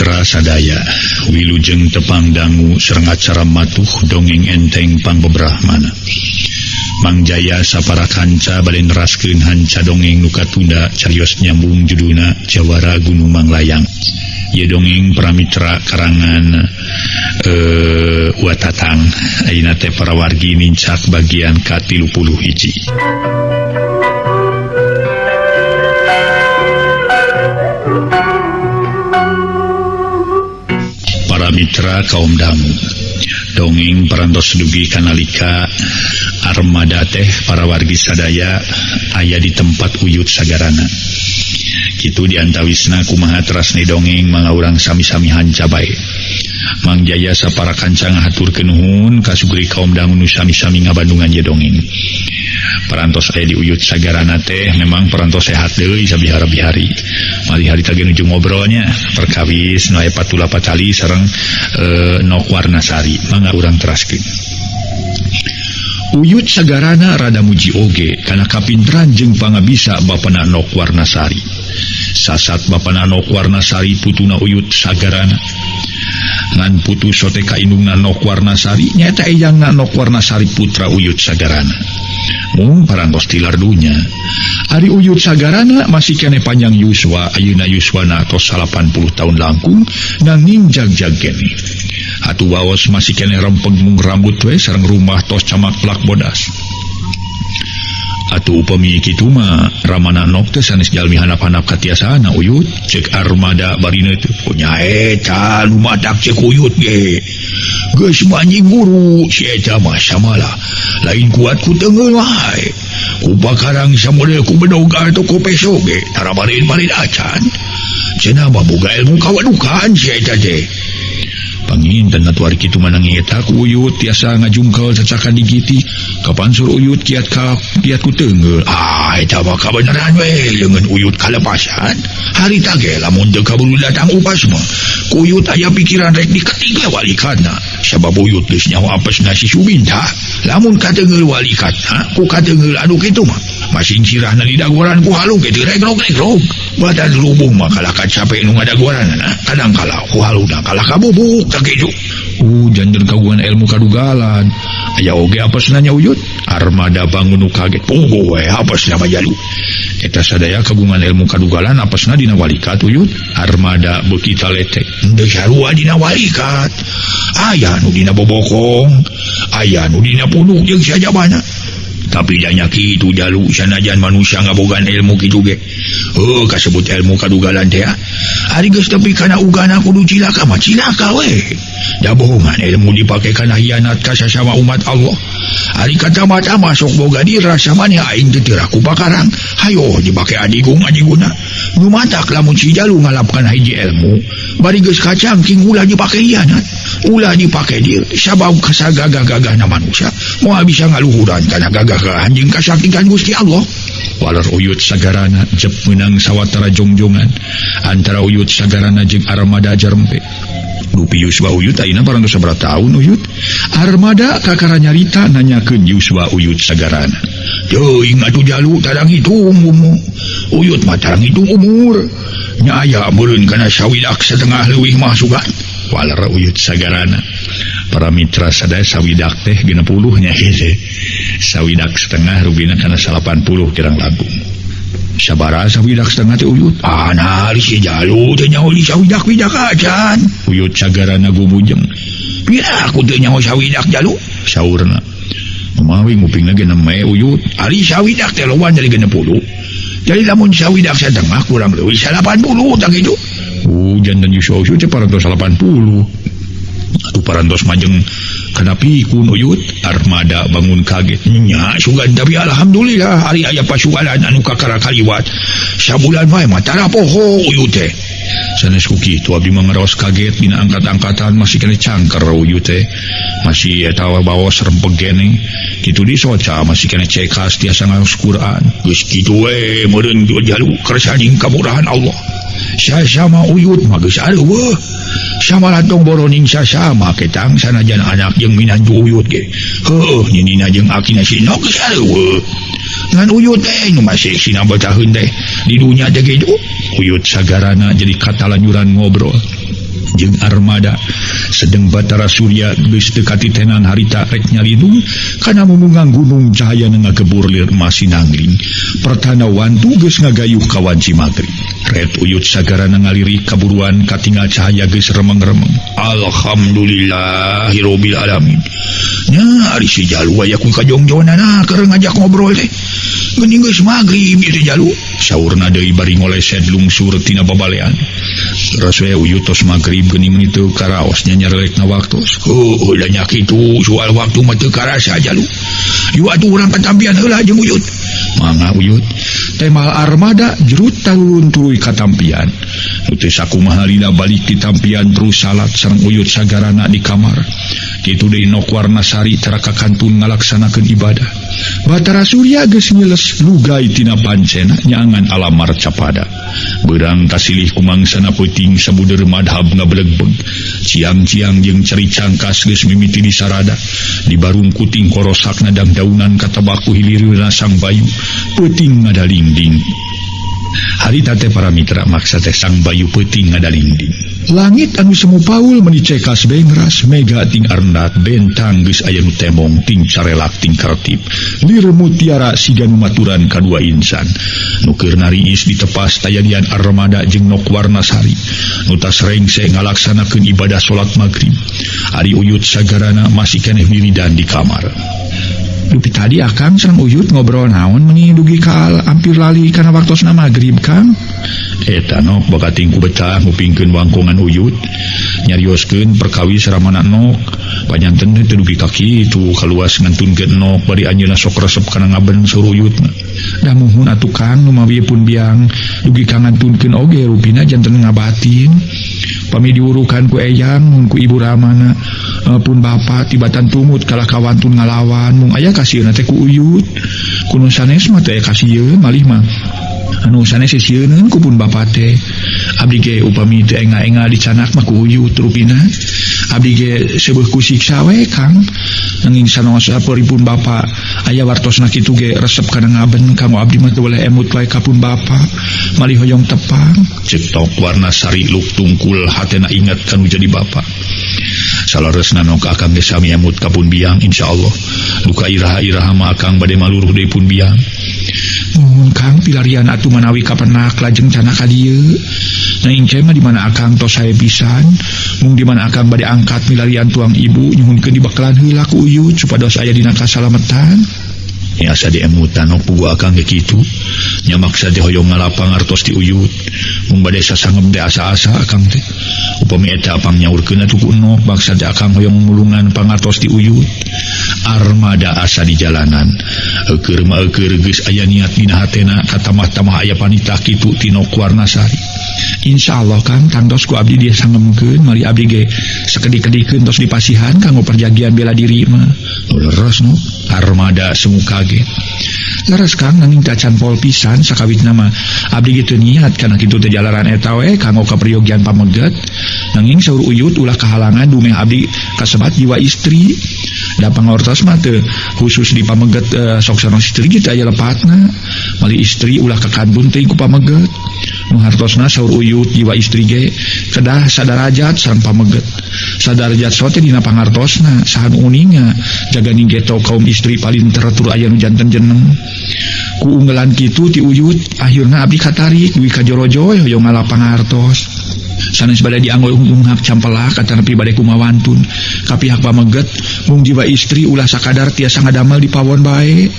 Mitra sadaya wilujeng tepang dangu sareng acara matuh dongeng enteng pangbebrahmana. Mang Jaya sapara kanca bade neraskeun hanca dongeng nu katunda carios nyambung judulna Jawara Gunung Manglayang. Ieu dongeng pramitra karangan Watatang. Ayeuna teh para wargi nincak bagian ka-31. Para mitra kaum damu, dongeng parantos dugi kanalika armada teh para wargi sadaya aya di tempat uyut sagarana. Kitu diantawisna kumaha terasna dongeng mangga urang sami-sami hanca bae. Mang Jaya sapara kanca ngahaturkeun nuhun ka sugri kaum damu nu sami-sami ngabandungan ieu dongeng. Parantos aya di uyut sagarana teh memang parantos sehat deui sabihara-bihari. Mari hari teh nuju ngobrolnya perkawis nu aya patula patali sareng Nok Warnasari. Mangga urang teraskeun. Uyut sagarana rada muji oge kana kapinteran jeung pangabisa bapana Nok Warnasari. Sasat bapana Nok Warnasari putuna uyut sagarana. Ngan putu sote ka indungna Nok Warnasari nyaeta eyangna Nok Warnasari putra uyut sagarana. Mung parantos tilar dunya. Ari uyut sagarana masih kene panjang yuswa, ayeuna yuswana tos 80 tahun langkung nanging jag-jag kene. Atu waos masih kene rempeng mung rambut we sareng rumah tos camak plak bodas. Atu upami kitu mah ramana Nok teh sanes jalmi hanap-hanap katiasana uyut cek armada barina teh nyaeta nu madak cek uyut ge geus manjing guru si eta mah samala lain kuat ku teungeul wae ku bakarang samodel ku bedoga atau ku peso ge tara barin-barin acan cenah mah boga ilmu kawadukan si eta teh. Panginten atuh ari kitu manang eta ku uyut tiasa ngajungkel cacakan digiti kapansur uyut kiat ku teungeul. Eta mah kabeneran we leungeun uyut kalepasan harita ge lamun teu kabulu datang upas mah ku uyut aya pikiran rek diketing walikatna sabab uyut geus nyaho apesna si Subinta lamun kateungeul walikatna ku kateungeul anu kitu mah masing sirahna di dagoran ku halung ge teu regrog-regrog badan lubung mah kalah cape nu ngadagoranna kadang kala ku haluna kalah kabubuk tak kitu. Janten kagungan ilmu kadugalan aya oge apesna nya uyut armada bangun nu kaget pogo we apesna mah jalu eta sadaya kagungan ilmu kadugalan apesna dina walikat uyut armada beuki taletek teu sarua dina walikat aya nu dina bobokong aya nu dina punuk jeung sajabana tapi nya kitu jalu sanajan manusia ngabogan ilmu kitu ge kasebut ilmu kadugalan teh ari geus tepi kana ugana kudu cilaka mah cilaka we da bohongan ilmu dipake kana hianat ka sasama umat Allah ari kata-mata masuk boga dirasa mah aing teu teu raku bakarang hayo dipake adiguna nu matak lamun si jalu ngalapkan hiji ilmu bari geus kacangking ulah dipake hianat ulah dipake dir sabab kasagagah-gagahna manusia moal bisa ngaluhuran kana gagah anjing kasakitan Gusti Allah. Walar uyut sagarana jep menang sawatara jongjongan antara uyut sagarana jeung armada Jarempe. Dupi Yuswa uyut ayeuna parantos sabaraha taun uyut armada kakara nyarita nanyakeun Yuswa uyut sagarana. Teuing atuh jalu tarang hitung umur uyut mah tarang hitung umur nya aya meureun kana sawidak setengah leuwih mah sugan. Walar uyut sagarana para mitra sadaya sawidak teh 60 nya hese sawidak setengah rugina kana 80 kirang langkung sabaraha sawidak setengah teh uyut nari si jalu teh nyaho di sawidak-widak acan uyut sagarana gumujeng pira aku teh nyaho sawidak jalu saurna mamawi ngupingna ge neme uyut ari sawidak teh loban dari 60 jadi lamun sawidak setengah kurang leuwih 80 tak kitu janten Yuswa teh parantos 80 atuh parantos majeng kana pikun uyut armada bangun kaget nya sugan tapi alhamdulillah hari aya pasugalan anu kakara kaliwat sabulan wae mah tara poho uyut teh sanes ku kitu abdi mah ngaraos kaget dina angkat-angkatan masih kena cangker uyut teh masih eta baos rempeg keneh kitu di soca masih kena cekas tiasa ngaos Quran geus kitu we meureun jalu kersaning kamurahan Allah sasama uyut mah geus areueuh sama lantong boroning sasama ketang sanajan anak jeung minanju uyut ge heuh nyinina jeung akina si Nok geus areueuh ngan uyut teh nu masih sina betaheun teh di dunya teh kitu uyut sagarana jadi katalanjuran ngobrol jeung armada sedang Batara Surya geus dekati tenan harita rek nyalindung kana mumungang gunung cahaya ngagebur lir masinangling pertanda wantu geus ngagayuh ka wanci magrib. Red Uyut sagarana ngaliri kaburuan katingal cahaya geus remeng-remeng. Alhamdulillahirabbil alamin. Nya ari si Jalu aya ku kajongjonana keur ngajak ngobrol teh. Geuning geus magrib ieu teh Jalu. Saurna deui bari ngoleset lungsur tina babalean. Rasanya Uyut tos magrib geuning itu karaosnya nyarelekna waktos. Da nya kitu soal waktu mah teu karasa Jalu. Yu atuh urang katampian heula jeung Uyut. Mangga Uyut. Temal armada jerut talulun tuluy katampian. Teu sakumaha lila balik di tampian terus salat sareng Uyut sagarana di kamar. Kitu deui Nok Warnasari cara kakantun ngalaksanakeun ibadah. Batara Surya geus ngiles lugay tina pancena nyaangan alamar capada. Beurang kasilih kumangsana peuting sabuder madhab ngabelegbeg. Ciang-ciang jeung ceri cangkas geus mimiti di sarada. Di barung kuting korosakna dang-daunan katabaku hilirna Sang Bayu. Peuting ngadalingding. Harita teh para mitra maksa teh Sang Bayu peuting ngadalingding. Langit anu semu paul menicekas bengras mega ting arnat bentang geus aya nu temong ting carelak ting kartib lir mutiara siga nu maturan kadua insan nu keur nariis ditepas tayadian armada jeung Nok Warnasari nu tas rengse ngalaksanakeun ibadah salat magrib. Ari Uyut sagarana masih keneh wiridan di kamar. Dupi tadi Akang sareng Uyut ngobrol naon meuni dugi ka hampir lali kana waktosna magrib Kang. Eta Nok bakating ku betah ngupingkeun wangkongan Uyut nyarioskeun perkawis ramana Nok pajanten teh dugi ka kitu kaluas ngantunkeun Nok bari anjeunna sok resep kana ngaben saur Uyut mah. Da muhun atuh Kang nu mawi pun biang dugi ka ngantunkeun oge rupina janten ngabatin. Pami diurukan ku eyang mun ku ibu ramana pun bapa tibatan tumut kalah kawantun ngalawan mung aya kasieuna teh ku Uyut. Kuno sanes mah teh kasieun malih mah anu sanes sisieun ku pun bapa teh. Abdi ge upami teu enga-enga dicanak mah ku Uyut rupina. Abdi ge seueuh ku siksa we Kang. Nanging sanoos saperipun bapa aya wartosna kitu ge resep kana ngaben kanggo abdi mah teu boleh emut wae ka pun bapa malih hoyong tepang. Cek Nok Warnasari luk tungkul hatena ingat kanu jadi bapa. Salaresna Nok Akang geus sami emut ka pun biang insyaallah. Luka iraha-iraha mah Akang bade maluruh deui pun biang. Mun Kang pilarian atuh manawi kapenak lajeng cana ka dieu. Nanging cai mah di mana Akang tos sae pisan, mung di mana Akang bade angkat milarian tuang ibu nyuhunkeun dibakalan heula ku Uyut supados aya dina kasalametan. Ya asa diemutan Nok puguh Akang ge kitu. Nya maksa teh hoyong ngalapang artos ti Uyut. Mung bade sasangem teh asa-asa Akang teh. Upami eta apang nyaurkeun atuh ku Nok maksa teh Akang hoyong mulungan pangartos ti Uyut. Armada asa di jalanan. Eukeur mah eukeur geus aya niat dina hatena katamah-tamah aya panitah kitu ti Nok Warnasari. Insyaallah Kang tangtos ku abdi dia sangemkeun mari abdi ge sakedik-kedikeun tos dipasihan kanggo perjanjian bela diri mah. Leres no armada semu kaget. Leres Kang nanging tacan pol pisan sakawitna mah abdi ge teu niat kana kitu teh jalaran eta we kanggo kapriyogian pameget. Nanging saur Uyut ulah kahalangan dumeh abdi kasebat jiwa istri. Da pangortos mah teu khusus di pameget sok sanes istri kitu aya lepatna. Mali istri ulah kakandun teh ku pameget. Nu hartosna saur Uyut jiwa istri ge kedah sadarajat sareng pameget. Sadarajat sote dina pangartosna sahan uninga jaga ninggeto kaum istri paling teratur aya nu janten jeneng. Ku unggelan kitu ti Uyut akhirna abdi katarik dugi ka jorojoy hoyong ngalapang hartos. Sanes bade dianggol unghak campelak kata nepi bade kumawantun ka pihak pameget mung jiwa istri ulah sakadar tiasa ngadamel di pawon bae.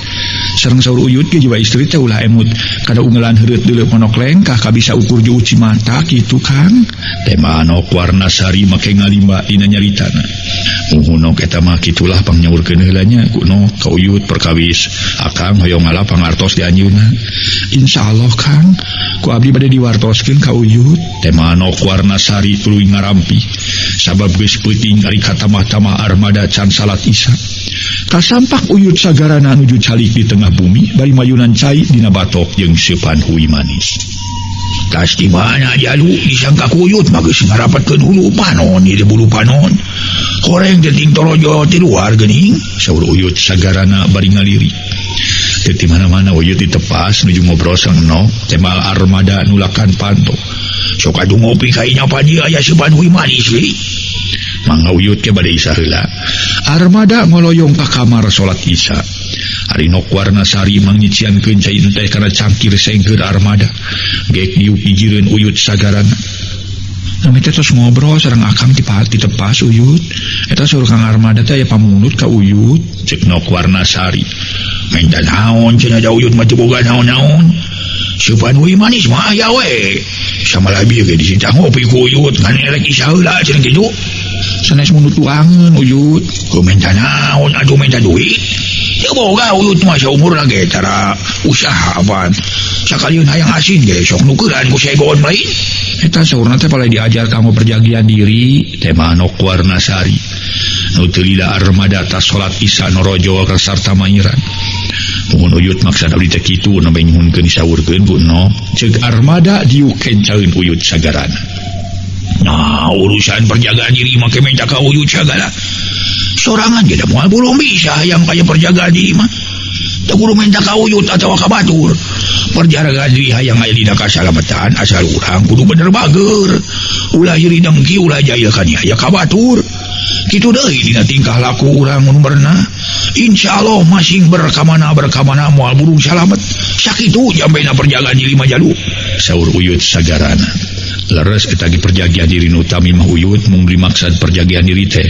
Sareng saur Uyut ge jiwa istri teh ulah emut kada unggelan heureut deuleu ponok lengkah ka bisa ukur juuci mata kitu Kang. Tema Nok Warnasari make ngalimba dina nyaritana. Muhun Nok eta mah kitulah pangnyaurkeun heula nya ku Nok ka Uyut perkawis Akang hoyong ngalapang artos di anjeunna. Insyaallah Kang ku abdi bade diwartoskeun ka Uyut. Tema Nok Warnasari tuluy ngarampi sabab geus peuting ari katamah-tamah armada can salat Isya. Kasampak Uyut sagarana nuju calik di tengah bumi bari mayunan cai dina batok jeung seupan hui manis. Tas di mana Jalu disangka Uyut mah geus ngarapatkeun hulu panon di bulu panon. Horeng deting torojo ti luar geuning saur Uyut sagarana bari ngaliri. Teu ti mana-mana Uyut ditepas nuju ngobrol sareng Nok temal armada nulakan panto. sok atuh ngopi kainya padi aya sebanhui manis we. Mangga Uyut ke bade Isya heula. Armada ngoloyong ka kamar salat Isya. Ari Nokwarna Sari mangnyiciankeun cai teh kana cangkir sengkeun Armada. Gek diuk dijireun Uyut sagarana. Nami teh tos ngobrol sareng Akang ti tepas Uyut. Eta suruh Kang Armada teh aya pamunut ka Uyut, ceuk Nokwarna Sari. Minta naon cenah da Uyut mah teu boga naon-naon. Sebanhui manis mah aya we. Samalabi ge dicinta ngopi ku Uyut ngan elek Isya heula cenah kitu. Sanes munut tuangan Uyut. Ku minta naon atuh minta duit. Teu boga Uyut mah saumur lagi cara usaha apaan. Sakalian hayang asin ge sok nukeuraan ku segon lain. Eta saurna teh pala diajar kamu perjagian diri tema Nokwarna Sari. Nu teu lila Armada tas salat Isya norojo sarta mairan. Mun Uyut maksud abdi teh kitu nu nyuhunkeun disaurkeun ku no. Ceuk Armada diuk kencaeun Uyut sagarana. Nah, urusan perjagaan diri mah minta ka Uyut sagala. Sorangan ge da moal belum bisa hayang kaya perjagaan diri mah. Teu kudu minta ka Uyut atawa ka batur. Perjagaan diri hayang aya dina kasalamatan asal urang kudu bener bager. Ulah iri dengki ulah jaya kan aya ka batur. Kitu deui dina tingkah laku urang mun berenah. Insyaallah masing berkamana moal burung salamet. Sakitu jambena perjagaan diri mah jalu. Saur Uyut sagarana. Leres eta ge perjagian diri nu utami mah Uyut mung beri maksud perjagian diri teh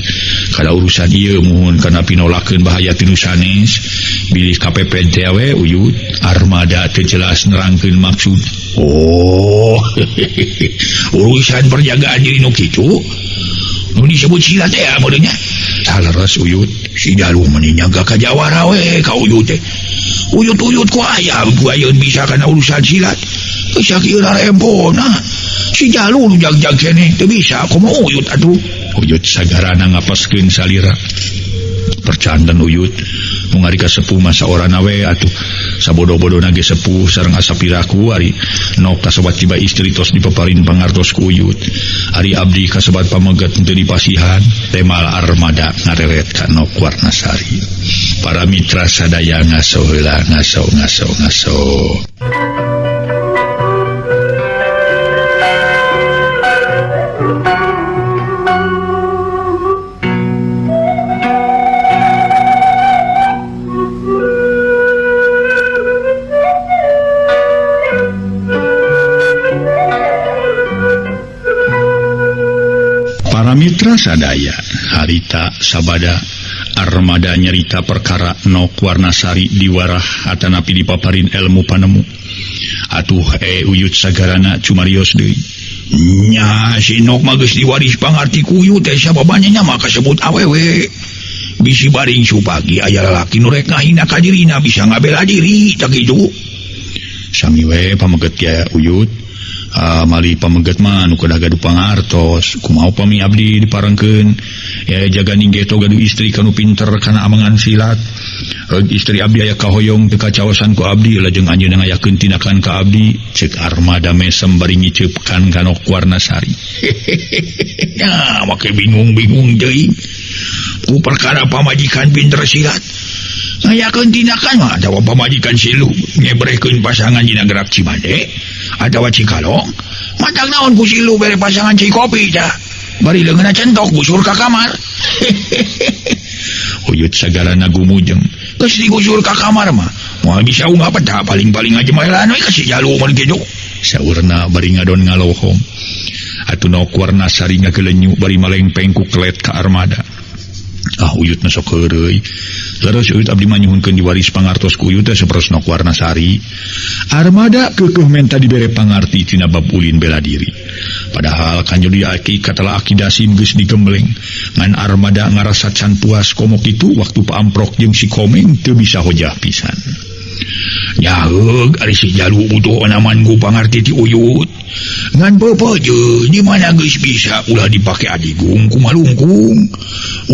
kada urusan ieu muhun kana pinolakeun bahaya tinu sanes bilih KPP teh we Uyut Armada teu jelas nerangkeun maksud. Oh urusan perjagaan diri nu kitu nu disebut silat teh modenya tah leres Uyut si Jalu meni nyaga ka jawara we ka Uyut teh Uyut ku aya ayeun bisa kana urusan silat geus sakieu rempona. Si Jalu nu jag-jag keneh teu bisa kumaha Uyut atuh. Uyut sagarana ngapaskeun salira. Percandan Uyut mung ari ka sepuh mah saorana we atuh. Sabodo-bodona ge sepuh sareng asapiraku ari nok kasobat tiba istri tos dipaparin pangartos ku Uyut. Ari abdi kasobat pameget teu dipasihan temal Armada ngareret ka Nokwarna Sari. Para mitra sadaya ngaso heula ngaso. Mitra sadaya harita sabada Armada nyerita perkara Nokwarna Sari diwarah atanapi dipaparin ilmu panemu. Atuh Uyut sagarana cumarios deui. Nya si Nok mah geus diwaris pangarti ku Uyut teh sababana nya mah kasebut awewe. Bisi baring supagi aya lalaki nu rek ngahina ka dirina bisa ngabela diri tak kitu. Sami we pameget ya Uyut. Mali pameget mah nu kedah gaduh pangartos kumaha pami abdi diparengkeun ya jaga ningge to gaduh istri kanu pinter kana amangan silat. Istri abdi aya kahoyong teu kacaosan ku abdi lajeng anjeunna ngayakeun tindakan ka abdi ceuk Armada mesem bari ngiceupkan ka Nokwarna Sari. Ya make bingung deui ku perkara pamajikan pinter silat ngayakeun tindakan mah atawa pamajikan silu ngebrehkeun pasangan dina gerak Cimande atawa Cikalong matak naon ku silu bere pasangan Cikopi dah bari leungeunna centok gusur ka kamar. Uyut sagarana gumujeng geus digusur ka kamar mah moal bisa unggah peta paling-paling ajemelan we ka si Jalu mun kitu saurna bari ngadon ngalohong. Atuh Nokwarna Sari ngagelenyu bari malengpeng ku kelet ka Armada. Uyut na sok heureuy. Leres Uyut abdi mah nyuhunkeun diwaris pangartos ku Uyut teh saperos Nokwarna Sari. Armada keukeuh menta dibere pangarti tina bab ulin bela diri. Padahal kanjodi aki katala akidasim geus digembleng. Ngan Armada ngarasa can puas komo kitu waktu paamprok jeung si Komeng teu bisa hojah pisan. Nyaheug ari si Jalu butuh onaman ku pangarti ti Uyut. Ngan pepeje di mana geus bisa ulah dipake adigung ku malungkung.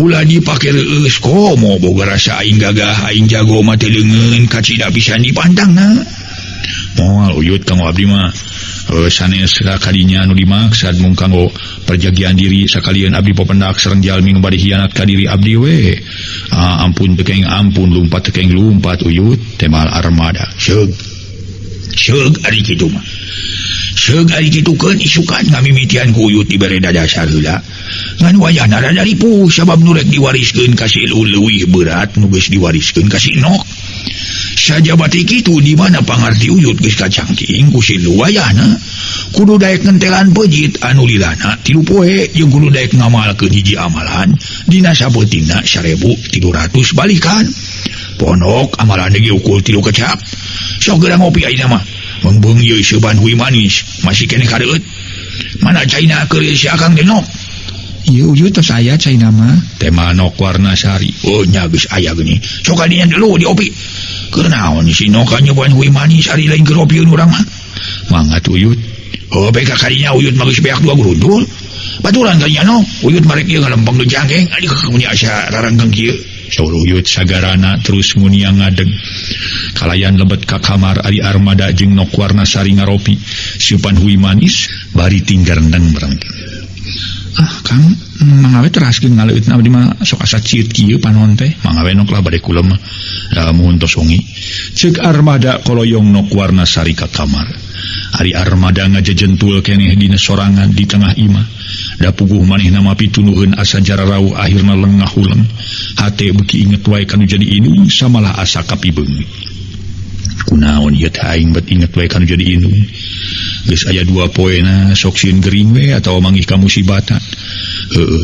Ulah dipake reueus komo boga rasa aing gagah aing jago mah teu leungeun kacida pisan dipantangna. Moal Uyut kanggo abdi mah sanes kadinya anu dimaksud mung kanggo perjagian diri sakalian abdi papendak sareng jalmi nu bade hianat ka diri abdi we. Ampun tekeng ampun lumpat tekeng lumpat Uyut temal Armada. Seug ari kitu mah. Segari gitukeun isukan ngamimitian ku Uyut dibere dasar heula. Ngan wayahna rada ripuh sabab nu rek diwariskeun ka si Elu leuwih berat nu geus diwariskeun ka si Nok. Sajabati kitu di mana pangarti Uyut geus kacangking ku si Elu wayahna kudu daek ngentelan pejit anu lilana 3 poe jeung kudu daek ngamalkeun hiji amalan dina sabeutihna 1.300 balikan. Ponok amalan ge ukul 3 kecap. Sok geura ngopi ayeuna mah. Membeung ieu seuban hui manis masih kene kareueut. Mana caina keur si Akang Denok? Ieu Uyut tos aya caina mah. Teh Nok Warnasari. Oh nya geus aya geuning. Sok adinya dulu diopi. Keur naon si Nok nyobain hui manis ari lain keur opieun urang mah. Manggat Uyut. Oh beka kadinya Uyut mah geus beak 2 gurundul. Baturan kadinya Nok. Uyut marek ieu ngalempeng deui jangkeng. Adi kamunya asa raranggeng kieu. Saur Uyut sagarana terus munia ngadeg. Kalayan lebet ka kamar ari Armada jeung Nok Warnasari ngaropi siupan hui manis bari tinggal rendeng bareng. Kang mangawe teraskeun ngaleutna abdi mah sok asa cieut kieu panon teh. Mangawe Nok lah bade kula mah muhun tos wengi. Ceuk Armada koloyong Nok Warnasari ka kamar. Ari Armada ngajejentul keneh dina sorangan di tengah imah. Da puguh manehna mah pitunuheun asa jararau akhirna lengah huleng. Hate beuki inget wae kanu jadi indung samalah asa kapibeung. Kunaon ieu teh aing bet inget wae kanu jadi indung. Geus aya 2 poena sok sieun gering we atawa manggih ka musibatan.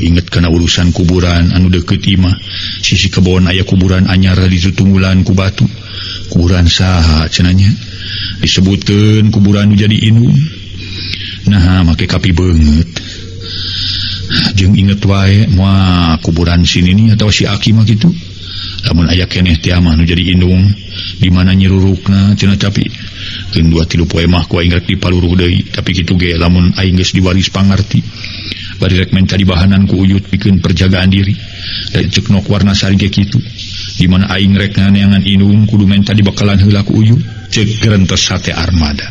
Inget kana urusan kuburan anu deukeut imah. Sisi kebon aya kuburan anyar ditutunggulan ku batu. Kuburan saha cenanya? Disebutkeun kuburan nu jadi indung. Nah make kapibeungeut. Jeung inget wae moal kuburan sini atau si Aki mah kitu. Lamun aya keneh teh mah nu jadi indung di mana nyirurukna cenah tapi keun 2-3 poe mah ku aing rek dipaluruh deui tapi kitu ge lamun aing geus diwaris pangarti bari rek menta dibahanan ku Uyut pikeun perjagaan diri. Da ceuk Nok Warnasari ge kitu di mana aing rek nganeangan indung kudu menta dibakalan heula ku Uyut ceuk gerentes hate Armada.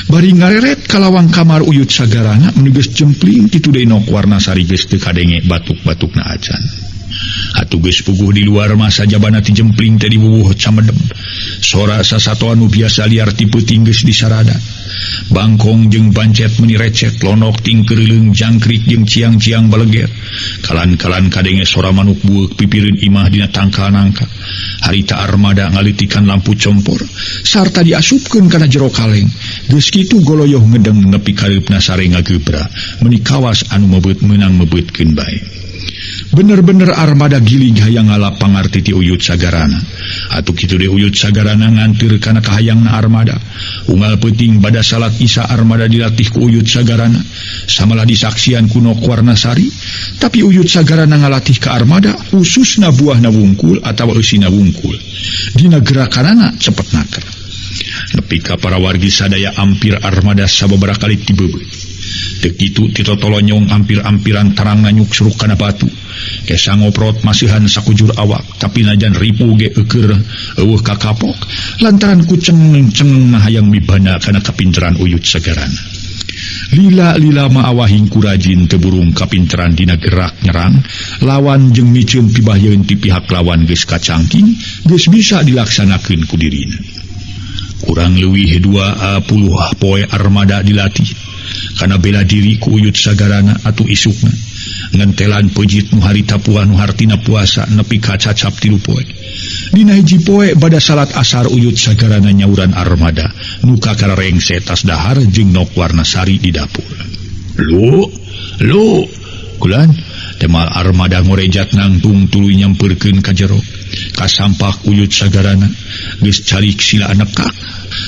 Bari ngareret ka lawang kamar Uyut sagarana mun geus jempling kitu deui Nok Warnasari geus teu kadenge batuk-batukna acan. Atuh geus puguh di luar mah sajabana ti jempling teh diwuwuh camedem. Sora sasatoan nu biasa liar ti peuting geus disarada. Bangkong jeung bancet meuni recet lonok ting keureuleung jangkrik jeung ciang-ciang baleger. Kalan-kalan kadenge sora manuk bueuk pipireun imah dina tangkal nangka. Harita Armada ngalitikan lampu compor sarta diasupkeun kana jero kaleng. Geus kitu goloyoh ngedeng nepi kareupna sare ngagebra meuni kawas anu mebeut meunang mebeutkeun bae. Bener-bener Armada gilig hayang ngalap pangarti ti Uyut sagarana. Atuh kitu deui Uyut sagarana nganteur kana kahayangna Armada. Unggal peuting bada salat Isya Armada dilatih ku Uyut sagarana samalah disaksian ku Nok Warnasari. Tapi Uyut sagarana ngalatih ka Armada khususna buahna wungkul atawa eusina wungkul. Dina gerakanana cepet naker. Nepi ka para wargi sadaya ampir Armada sababaraha kali tibebeut. Teu kitu ti totolonyong ampir-ampiran tarang nanyuk suruk kana batu. Kesa ngoprot masihan sakujur awak tapi najan ripu ge eukeur eueuh ka kapok lantaran ku ceng-ceng hayang mibana kana kapinteran Uyut sagarana. Lila-lila ma awahing ku rajin teu burung kapinteran dina gerak nyerang lawan jeung miceun pibahyeun ti pihak lawan geus kacangking geus bisa dilaksanakeun ku dirina. Kurang leuwih 20 poe Armada dilatih kana bela diri ku Uyut sagarana atuh isukna ngentelan pejit nu harita puah nu hartina puasa nepi ka cacap 3 poe. Dina hiji poe bada salat asar Uyut sagarana nyauran Armada nu kakarengse tas dahar jeung Nok Warnasari di dapur. Lu kulan temal Armada ngorejat nangtung tuluy nyampeurkeun ka jero ka sampah Uyut sagarana geus calik sila nekak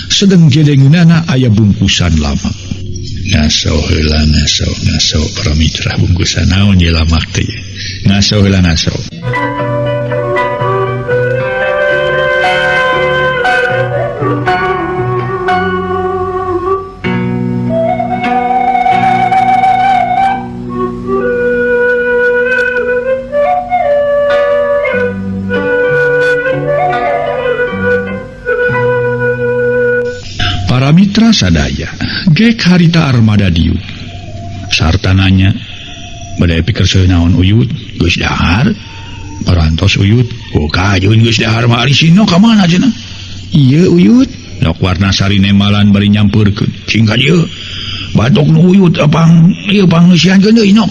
sedeng gedengeunana aya bungkusan lama. Ngaso heula ngaso para mitra bungkusan naon ye lamak teh. Ngaso heula ngaso. Para mitra sadaya gek harita Armada diu sarta nanya badai pikir naon Uyut geus dahar parantos Uyut kajun geus dahar mah ari sino ka mana cenah. Ieu Uyut Nok Warnasari nemalan bari nyamperkeun. Cing ka dieu. Batok nu uyut apang ieu pangeusiankeun deui nok.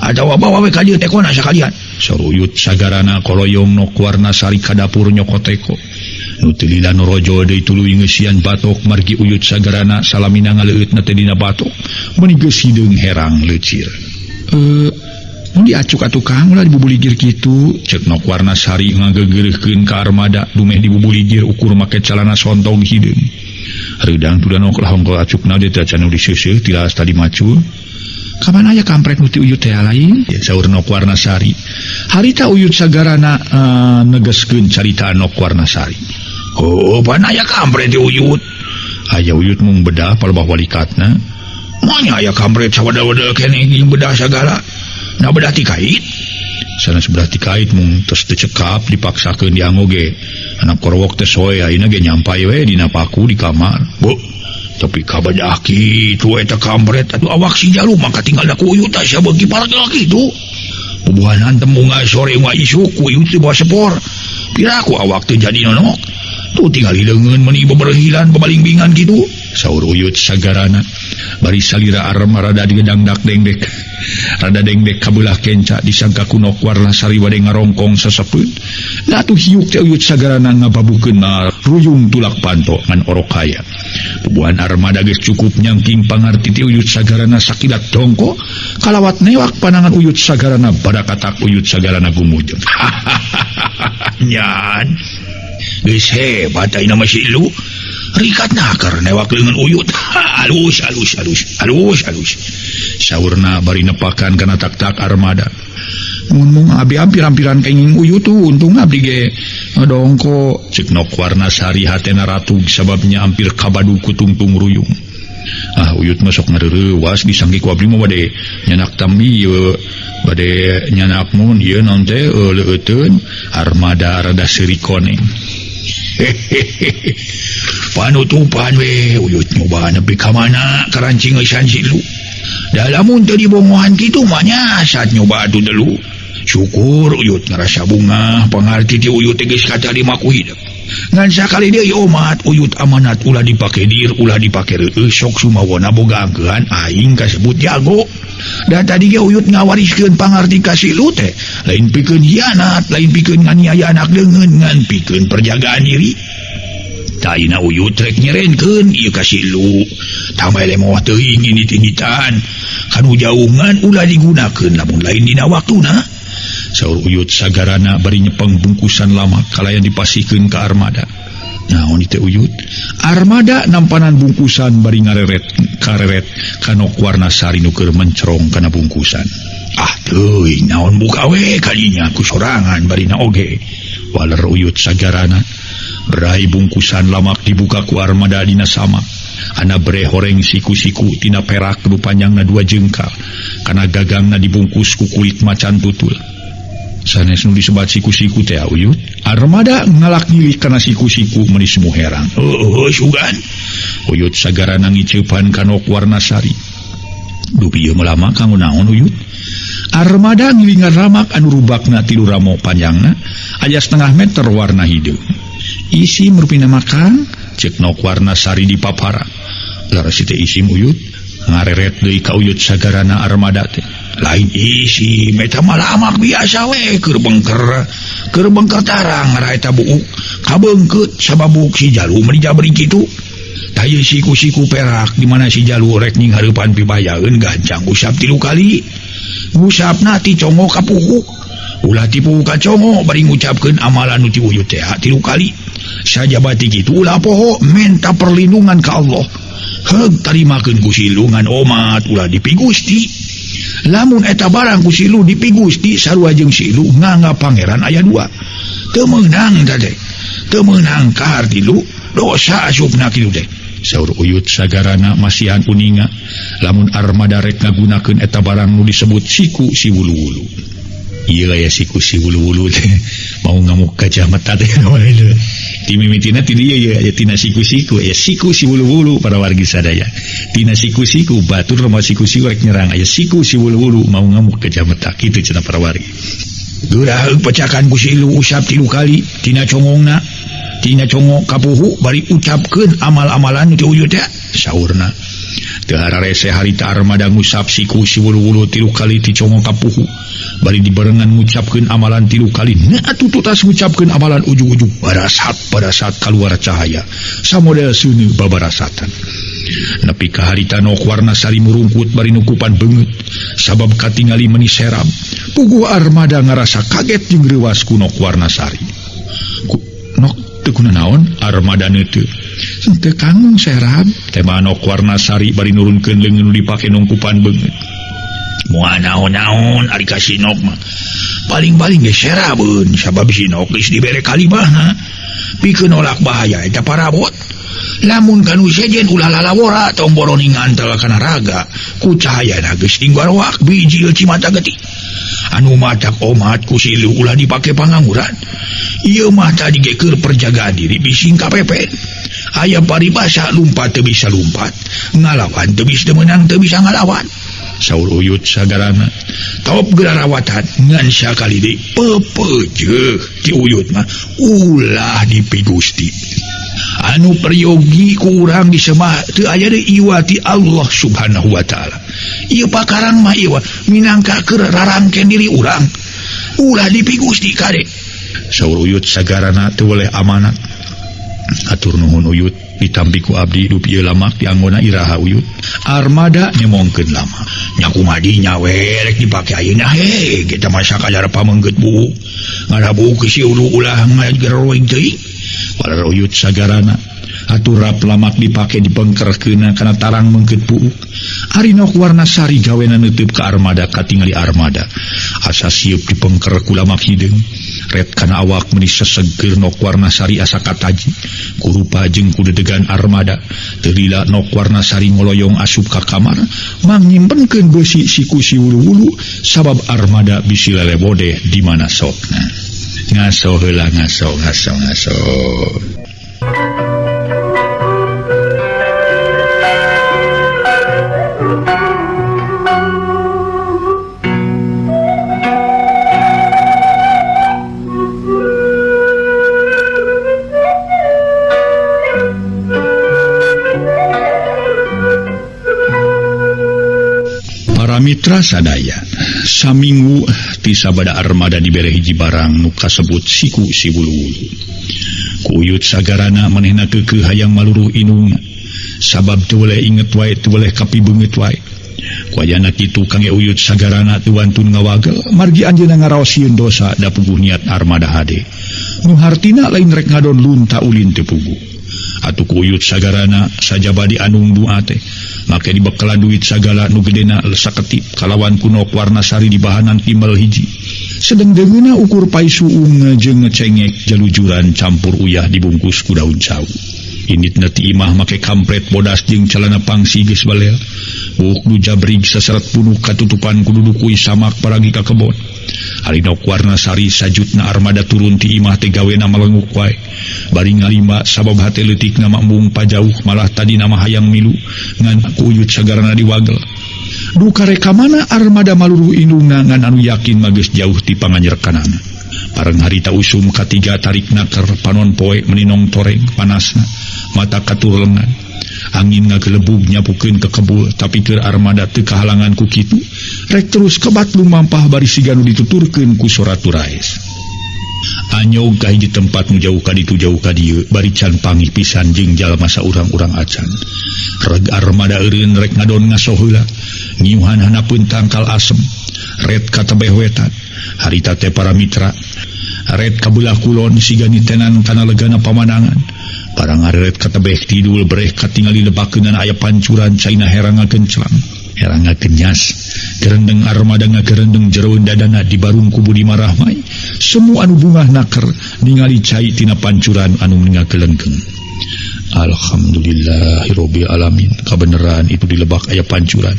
Atawa bawa we ka dieu tekona sakalian. Saruyut sagarana koloyong Nok Warnasari ka dapur nyokoteko. Nu teu lila nu rojo deui tuluy ngeusian batok margi uyut sagarana salamina ngaleueutna teh dina batok. Meuni geus hideung herang leucir. Mun diacuk atuh Kang ulah dibubuligir kitu, ceuk Nok Warnasari ngagegereuhkeun ka armada dumeh dibubuligir ukur make calana sontong hideung. Reudang tuda Nok lah hongkol acukna teh can diseuseuh tilas tadi macul. Kapan aya kampret nu teu uyut teh lain? Ya saur Nok Warnasari. Harita uyut sagarana negeskeun carita Nok Warnasari. Oh, pan aya kampret teh uyut. Aya uyut mung bedah palebah walikatna. Moanya aya kampret sawada-wada keneh jeung bedah sagala. Na bedah ti kait sanes bedah ti kait mung tos teu cekap dipaksakeun dianggo ge anak korwok teh soe ayeuna ge nyampai we dina paku di kamar. Bu tapi kabadah kitu eta kampret atuh awak si Jalu maka tinggalna ku uyut asa beuki paragel kitu. Bubuhanan tembung sore wa isuk ku uyut teh bawa sepor. Piraku awak teh jadi nonok. Tuh tinggal hileungeun meuni beberhilan bebalingbingan kitu. Saur uyut sagarana bari salira arem rada digedangdak dengdek. Rada dengdek kabelah kenca disangka ku Nok Warnasari wade ngarongkong sasepeut. Da atuh hiuk teh uyut sagarana ngababukeun ruyung tulak panto ngan orok haya. Bubuhan armada geus cukup nyangking pangarti ti uyut sagarana sakilat dongko kalawat newak panangan uyut sagarana pada katak uyut sagarana gumujeng. Nyan geus hebat ayeuna mah si Ilu. Rikatna keur newak leungeun uyut. Alus. Saurna bari nepakan kana tak-tak armada. Mun abi hampir-hampiran kenging uyut tuh untung abdi ge dongko. Ceuk Nok Warnasari hatena ratug sababnya hampir kabadu ku tungtung ruyung. Uyut mah sok ngareurewas disangki ku abdi mah bade nyanak tambi ieu bade nyanak mun ieu naon teh leueuteun armada rada seuri koneng. Panutupan we uyut nyoba nepi ka mana karancing eusan si Ilu. Da lamun teu dibongohan kitu mah nya saat nyoba atuh delu. Syukur uyut ngarasa bunga pangarti ti uyut teh geus katarima ku hideuk. Ngan sakali deui omat uyut amanat ulah dipake dir ulah dipake reueus sok sumawana boga angkeun aing kasebut jago. Da tadi ge uyut ngawariskeun pangarti ka si Ilu teh lain pikeun hianat, lain pikeun nganiaya anak leungeun, ngan pikeun perjagaan diri. Taina uyut rek nyerenkeun ieu ka si Ilu. Tambah lemoh teuing init-initan. Kanu jaungan ulah digunakeun lamun lain dina waktuna. Saur uyut sagarana bari nyepeng bungkusan lamak kalayan dipasihkeun ka armada. Naon teh uyut? Armada nampanan bungkusan bari kareret ka Nok Warnasari nu keur mencrong kana bungkusan. Teuing naon buka we kadinya ku sorangan barina oge. Waler uyut sagarana berai bungkusan lamak dibuka ku armada dina sama. Ana bere horeng siku-siku tina perak nu panjangna 2 jengkal. Kana gagangna dibungkus ku kulit macan tutul. Sanes nu disebat siku-siku teh uyut. Armada ngalak ngilih kana siku-siku meuni semu herang. Sugan. Uyut sagarana ngiceupan ka Nok Warnasari. Dupi ieu mah lama kanggo naon uyut? Armada ngilingan ramak anu rubakna 3 ramo panjangna aya setengah meter warna hideung. Isi merupina makan ceuk Nok Warnasari di papara. Laras teh isi uyut ngareret deui ka uyut sagarana armada teh. Lain isi meta mah lamak biasa we keur bengker tarang ngara eta buuk kabeungkeut sababuk si Jalu mah dijabri kitu. Tah ieu siku-siku perak di mana si Jalu rek ninghareupan pibayaeun gancang usap 3 kali. Ngusapna ti congo ka puhu. Ulah ti puhu ka congo bari ngucapkeun amalan nu ti uyut teh 3 kali. Sajabati kitu ulah poho minta perlindungan ka Allah. Heug tarimakeun ku si Ilu ngan omat ulah dipi Gusti. Lamun eta barang ku si Ilu dipi Gusti sarua jeung si Ilu nganggap pangeran aya 2. Teu meunang teh. Teu meunang ka harti Ilu dosa asupna kitu teh. Saur uyut sagarana masihan uninga lamun armada rek ngagunakeun eta barang nu disebut siku si wulu-wulu. Ieu aya siku si wulu-wulu teh mau ngamuk gajah mata teh namanya. Ti mimitina ti dieu aya tina siku-siku aya siku si wulu-wulu para wargi sadaya. Tina siku-siku batur rama siku-siku rek nyerang aya siku si wulu-wulu mau ngamuk gajah mata kitu cenah para wargi. Geuraheug pecakan ku si Ilu usap 3 kali tina congongna. tina congo kapuhu bari ucapkeun amal-amalan ti uyut ya saurna. Teu hararese harita armada ngusap siku si wulu-wulu 3 kali ti congo kapuhu bari dibarengan ngucapkeun amalan 3 kali. Nah tututas ngucapkeun amalan ujug-ujug barasat kaluar cahaya samodel seuneu babarasatan. Nepi ka harita nok warna sari murungkut bari nukupan beungeut sabab katingali meuni seram. Puguh armada ngarasa kaget jeung reuwas ku nok warna sari. Nok teu kunaon armada neuteu. Henteu kanggung seram tema nok warna sari bari nurunkeun leungeun dipake nongkupan beungeut. Moal naon-naon ari ka sinok mah paling-paling ge serabeun sabab sinok geus dibere kalimahna pikeun nolak bahaya eta parabot. Lamun kanu sejen ulah lalawora tong boroning antel kana raga ku cahayana geus tinggarwak biji cimata geuti anu matak omat ku silu ulah dipake panganguran. Ieu mah tadi ge keur perjagaan diri bising kapepet. Aya paribasa lumpat teu bisa lumpat, ngalawan teu bisa menang teu bisa ngalawan. Saur uyut sagarana top gerarawatan ngan sakali deui pepeujeuk ti uyut mah ulah dipi Gusti. Anu peryogi ku urang disemah teu aya deui iwa ti Allah Subhanahu wa taala. Ieu pakarang mah iwa minangka keur rarangkeun diri urang. Ulah dipi Gusti kade. Saur uyut sagarana teu boleh amanat. Atur nuhun uyut ditampi ku abdi hidup ieu lamak di anggona iraha uyut. Armada nyemongkeun lama. Nya kumadi nyawe rek dipake ayeuna he kita masa kajar pamenggeut bu. Ngarabu ke si ulu ulah ngageroing teuing. Para uyut sagarana atur rap lamak dipake dipengkerkeuna kana tarang mengkeut puuk. Ari nok warna sari gawena neuteub ka armada katingali armada. Asa sieup dipengker ku lamak hideung. Red kana awak meuni sesegeur nok warna sari asa kataji kurupa jeung kudedegan armada. Teu lila nok warna sari ngoloyong asup ka kamar mang nyimpenkeun beusi siku si wulu-wulu sabab armada bisi lele bode di mana sokna. Ngaso heula ngaso. Mitra sadaya saminggu ti sabada armada dibere hiji barang nu kasebut siku si wulu-wulu. Ku uyut sagarana manehna keukeuh hayang maluruh inungna sabab teu boleh inget wae teu boleh kapibeungeut wae. Ku ayana kitu kangge uyut sagarana teu wantun ngawagel margi anjeunna ngaraosieun dosa da puguh niat armada hade. Nu hartina lain rek ngadon lunta ulin teu puguh. Atuh ku uyut sagarana sajabadi anung doa teh make dibekalan duit sagala nu gedena saketip kalawan kunok warna sari di bahanan timbal hiji. Sedeng deungeuna ukur paisu unge jeung ngecengek jalujuran campur uyah dibungkus ku daun sawu. Initna ti imah make kampret bodas jeung calana pangsi geus balel. Buuk nu jabrig saseret punuh katutupan ku dudukui samak paragi ka kebon. Ari nok warna sari sajutna armada turun ti imah teh gawena melenguk wae. Bari ngalimba sabab hate leutikna mambung pajauh malah tadi nama hayang milu ngan ku uyut sagarana diwagel. Duka reka mana armada maluruh indungna ngan anu yakin mageus jauh ti panganyerkanana. Pareng harita usum katiga tarik naker panon poe meninong toreng panasna mata katur lengan. Angin ngagelebug nyapukeun ke kebul tapi keur armada teu kahalangan ku kitu rek terus kebat lumampah bari siga nu dituturkeun ku Suraturais. Anyog ka hiji tempat nu jauh ka ditu jauh ka dieu bari can panggih pisan jeung jalma saurang-urang acan. Reg armada eureun rek ngadon ngaso heula ngiuhan hanapeun tangkal asem. Red katebeh wetan harita teh para mitra. Red kabelah kulon siga nitenan kana legana pamandangan. Barang red katebeh tidul bereh katingali lebakeunana aya pancuran caina heranga kenclang. Heranga kenyas gerendeng armada ngagerendeng jeroeun dadana di barung kubu di marahmai. Semu anu bungah naker ningali cai tina pancuran anu ngagelenggeng. Alhamdulillahirabbil alamin. Kabeneran itu di lebak aya pancuran.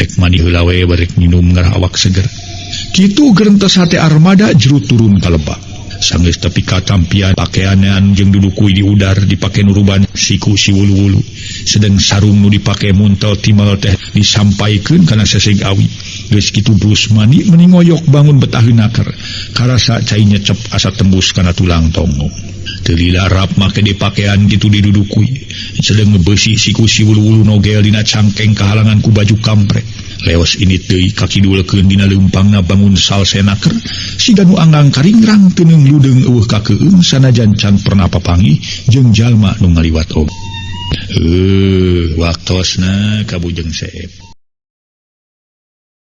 Rek mandi heula we barek minum ngarah awak seger. Kitu gerentos hate armada jerut turun ka lebak. Sanggeus tepi katampian pakaianan jeung dudukui di udar dipake nuruban siku si wulu-wulu. Sedeng sarung nu dipake muntel timal teh disampaikeun kana seseg awi. Geus kitu brus mani meuni ngoyok bangun betaheun naker. Karasa cai nyecep asa tembus kana tulang tongo. Telila rap make di pakaian gitu didudukui sedang ngebesi siku si wulu-wulu nogel dina cangkeng kehalangan ku baju kampret. Leos ini teuy kaki dulekeun dina leumpangna bangun salsenaker siga nu anggang karingrang teuneng ludeng eueuh kakeung sanajan can pernah papangi jeung jalma nu ngaliwat oge. Waktosna kabujeng Seep.